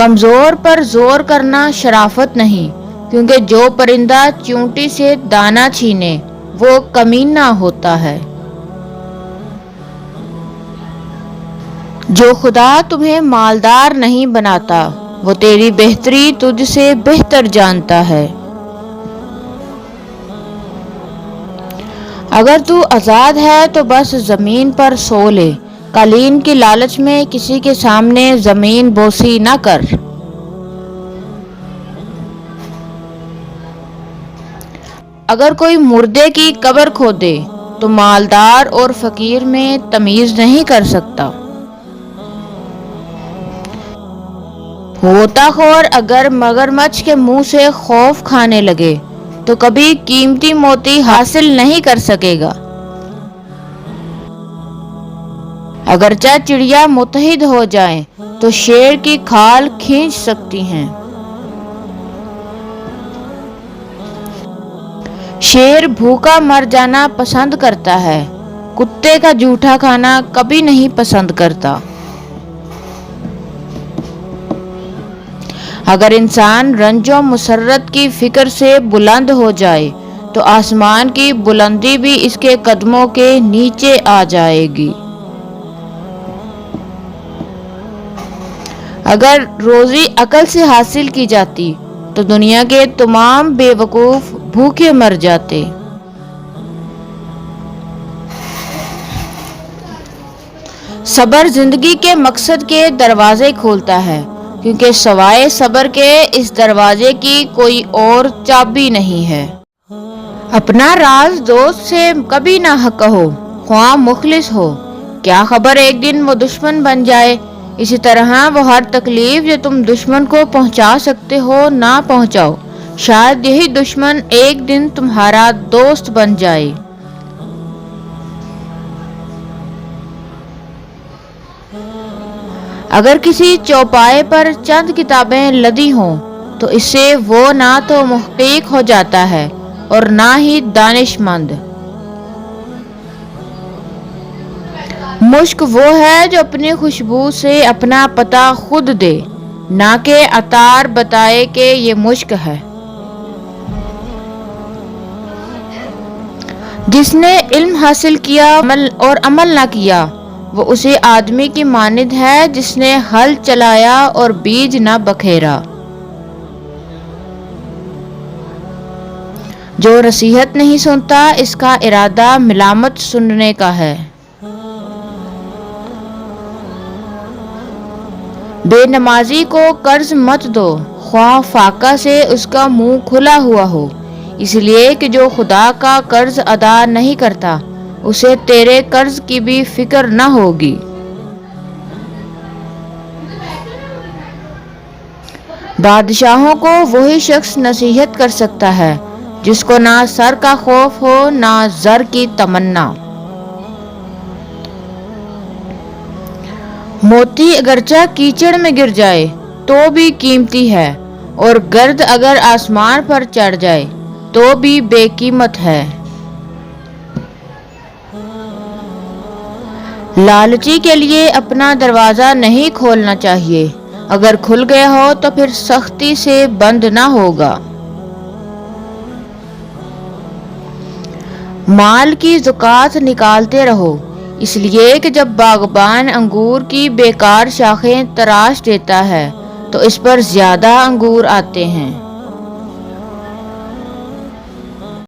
کمزور پر زور کرنا شرافت نہیں، کیونکہ جو پرندہ چیونٹی سے دانہ چھینے وہ کمینہ ہوتا ہے۔ جو خدا تمہیں مالدار نہیں بناتا وہ تیری بہتری تجھ سے بہتر جانتا ہے۔ اگر تو آزاد ہے تو بس زمین پر سو لے، قالین کی لالچ میں کسی کے سامنے زمین بوسی نہ کر۔ اگر کوئی مردے کی قبر کھودے تو مالدار اور فقیر میں تمیز نہیں کر سکتا۔ غوطہ خور اگر مگرمچھ کے منہ سے خوف کھانے لگے تو کبھی قیمتی موتی حاصل نہیں کر سکے گا۔ اگرچہ چڑیا متحد ہو جائیں تو شیر کی کھال کھینچ سکتی ہیں۔ شیر بھوکا مر جانا پسند کرتا ہے، کتے کا جوٹا کھانا کبھی نہیں پسند کرتا۔ اگر انسان رنج و مسرت کی فکر سے بلند ہو جائے تو آسمان کی بلندی بھی اس کے قدموں کے نیچے آ جائے گی۔ اگر روزی عقل سے حاصل کی جاتی تو دنیا کے تمام بے وقوف بھوکے مر جاتے۔ صبر زندگی کے مقصد کے دروازے کھولتا ہے، کیونکہ سوائے صبر کے اس دروازے کی کوئی اور چابی نہیں ہے۔ اپنا راز دوست سے کبھی نہ کہو، خواہ مخلص ہو، کیا خبر ایک دن وہ دشمن بن جائے۔ اسی طرح وہ ہر تکلیف جو تم دشمن کو پہنچا سکتے ہو نہ پہنچاؤ، شاید یہی دشمن ایک دن تمہارا دوست بن جائے۔ اگر کسی چوپائے پر چند کتابیں لدی ہوں تو اس سے وہ نہ تو محقق ہو جاتا ہے اور نہ ہی دانش مند۔ مشک وہ ہے جو اپنی خوشبو سے اپنا پتہ خود دے، نہ کہ عطار بتائے کہ یہ مشک ہے۔ جس نے علم حاصل کیا اور عمل نہ کیا وہ اسی آدمی کی مانند ہے جس نے ہل چلایا اور بیج نہ بکھیرا۔ جو نصیحت نہیں سنتا اس کا ارادہ ملامت سننے کا ہے۔ بے نمازی کو قرض مت دو، خواہ فاقہ سے اس کا منہ کھلا ہوا ہو، اس لیے کہ جو خدا کا قرض ادا نہیں کرتا اسے تیرے قرض کی بھی فکر نہ ہوگی۔ بادشاہوں کو وہی شخص نصیحت کر سکتا ہے جس کو نہ سر کا خوف ہو نہ زر کی تمنا۔ موتی اگرچہ کیچڑ میں گر جائے تو بھی قیمتی ہے، اور گرد اگر آسمان پر چڑھ جائے تو بھی بے قیمت ہے۔ لالچی کے لیے اپنا دروازہ نہیں کھولنا چاہیے، اگر کھل گیا ہو تو پھر سختی سے بند نہ ہوگا۔ مال کی زکوٰۃ نکالتے رہو، اس لیے کہ جب باغبان انگور کی بیکار شاخیں تراش دیتا ہے تو اس پر زیادہ انگور آتے ہیں۔